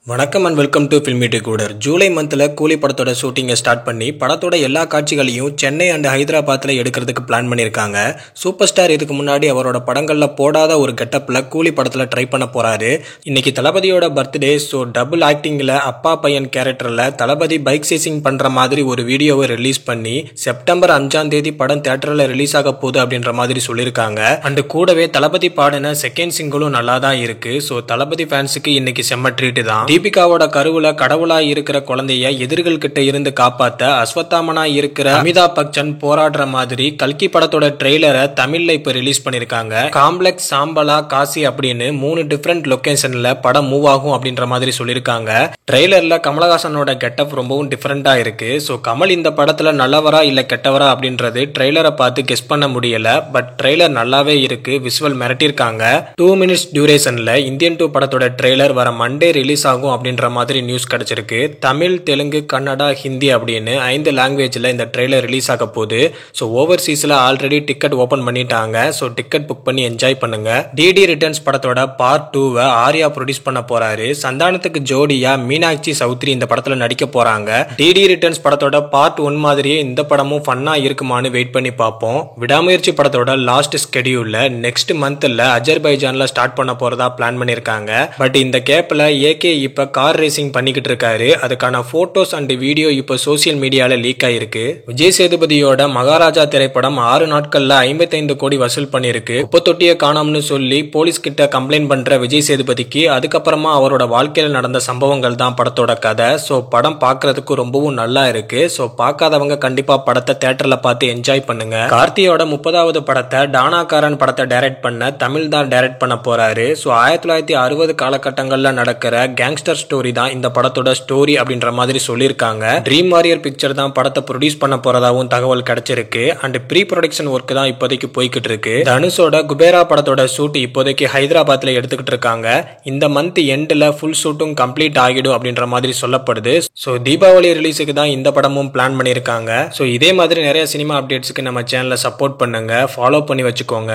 வணக்கம் and welcome to Filmy Decoder. ஜூலை மந்த்ல கூலி படத்தோட ஷூட்டிங்கை ஸ்டார்ட் பண்ணி படத்தோட எல்லா காட்சிகளையும் சென்னை அண்ட் ஹைதராபாத்ல எடுக்கிறதுக்கு பிளான் பண்ணியிருக்காங்க. சூப்பர் ஸ்டார் இதுக்கு முன்னாடி அவரோட படங்கள்ல போடாத ஒரு கெட்டப்ல கூலி படத்துல ட்ரை பண்ண போறாரு. இன்னைக்கு தளபதியோட பர்த்டே, ஸோ டபுள் ஆக்டிங்ல அப்பா பையன் கேரக்டர்ல தளபதி பைக் சேசிங் பண்ற மாதிரி ஒரு வீடியோவை ரிலீஸ் பண்ணி செப்டம்பர் 5 படம் தியேட்டர்ல ரிலீஸ் ஆக போகுது அப்படின்ற மாதிரி சொல்லியிருக்காங்க. அண்ட் கூடவே தளபதி பாடின செகண்ட் சிங்கிளும் நல்லா தான் இருக்கு. ஸோ தளபதி ஃபேன்ஸுக்கு இன்னைக்கு செம்ம ட்ரீட் தான். தீபிகாவோட கருவுல கடவுளா இருக்கிற குழந்தைய எதிரிகள் கிட்ட இருந்து காப்பாத்த அஸ்வத்தாமனா இருக்கிற அமிதாப் பச்சன் போராடுற மாதிரி கல்கி படத்தோட ட்ரெய்லரை தமிழ்ல இப்ப ரிலீஸ் பண்ணிருக்காங்க. காம்ப்ளெக்ஸ், சாம்பலா, காசி அப்படின்னு 3 டிஃபரெண்ட் லொகேஷன்ல படம் மூவ் ஆகும் அப்படின்ற மாதிரி சொல்லியிருக்காங்க. ட்ரெய்லர்ல கமலஹாசனோட கெட்டப் ரொம்பவும் டிஃபரெண்டா இருக்கு. ஸோ கமல் இந்த படத்துல நல்லவரா இல்ல கெட்டவரா அப்படின்றது ட்ரெய்லரை பார்த்து கெஸ் பண்ண முடியல. பட் ட்ரெய்லர் நல்லாவே இருக்கு. விஷுவல் மிரட்டிருக்காங்க. 2 மினிட்ஸ் டியூரேஷன்ல இந்தியன் 2 படத்தோட ட்ரெய்லர் வர மண்டே ரிலீஸ் ஆகும் அப்படின்ற மாதிரி நியூஸ் கிடைச்சிருக்கு. தமிழ், தெலுங்கு, கன்னடா, ஹிந்தி அப்படின்னு 5 லாங்குவேஜ்ல இந்த ட்ரெய்லர் ரிலீஸ் ஆக போகுது. ஸோ ஓவர்சீஸ்ல ஆல்ரெடி டிக்கெட் ஓபன் பண்ணிட்டாங்க. ஸோ டிக்கெட் புக் பண்ணி என்ஜாய் பண்ணுங்க. டிடி ரிட்டர்ன்ஸ் படத்தோட பார்ட் 2 ஆர்யா ப்ரொடியூஸ் பண்ண போறாரு. சந்தானத்துக்கு ஜோடியா மீனாட்சி சௌத்ரி இந்த படத்துல நடிக்க போறாங்க. டிடி ரிட்டர்ன்ஸ் படத்தோட பார்ட் 1 மாதிரியே இந்த படமும் ஃபன்னா இருக்குமான்னு வெயிட் பண்ணி பார்ப்போம். விடாமுயற்சி படத்தோட லாஸ்ட் ஸ்கெடியூல்ல நெக்ஸ்ட் மந்த்ல அஜர்பைஜான்ல ஸ்டார்ட் பண்ண போறதா பிளான் பண்ணிருக்காங்க. பட் இந்த கேப்ல ஏகே இப்ப கார் ரேசிங் பண்ணிக்கிட்டு இருக்காரு. அதுக்கான போட்டோஸ் அண்ட் வீடியோ இப்ப சோசியல் மீடியால லீக் ஆயிருக்கு. விஜய் சேதுபதியோட மகாராஜா திரைப்படம் 6 நாட்கள்ல 55 கோடி வசூல் பண்ணிருக்கு. குப்பை தொட்டியை காணோம்னு சொல்லி போலீஸ் கிட்ட கம்ப்ளைண்ட் பண்ற விஜய் சேதுபதிக்கு அதுக்கப்புறமா அவரோட வாழ்க்கையில நடந்த சம்பவங்கள் தான் படத்தோட கதை. ஸோ படம் பார்க்கறதுக்கு ரொம்பவும் நல்லா இருக்கு. ஸோ பார்க்காதவங்க கண்டிப்பா படத்தை தியேட்டர்ல பார்த்து என்ஜாய் பண்ணுங்க. கார்த்தியோட 30வது படத்தை டானாகாரன் படத்தை டைரக்ட் பண்ண தமிழ் தான் டைரக்ட் பண்ண போறாரு. ஸோ 1960 காலகட்டங்கள்ல நடக்கிற கேங்ஸ்டர் ஸ்டோரி தான் இந்த படத்தோட ஸ்டோரி அப்படின்ற மாதிரி சொல்லியிருக்காங்க. ட்ரீம் வாரியர் பிக்சர் தான் படத்தை ப்ரொடியூஸ் பண்ண போறதாவும் தகவல் கிடைச்சிருக்கு. அண்ட் ப்ரீ ப்ரொடக்ஷன் ஒர்க் தான் இப்போதைக்கு போய்கிட்டு இருக்கு. தனுஷோட குபேரா படத்தோட ஷூட் இப்போதைக்கு ஹைதராபாத்ல எடுத்துக்கிட்டு இருக்காங்க. இந்த மந்த் எண்ட்ல ஃபுல் ஷூட்டும் கம்ப்ளீட் ஆகிடும் அப்படின்ற மாதிரி சொல்லப்படுது. ஸோ தீபாவளி ரிலீஸுக்கு தான் இந்த படமும் பிளான் பண்ணியிருக்காங்க. ஸோ இதே மாதிரி நிறைய சினிமா அப்டேட்ஸ்க்கு நம்ம சேனலை சப்போர்ட் பண்ணுங்க, ஃபாலோ பண்ணி வச்சுக்கோங்க.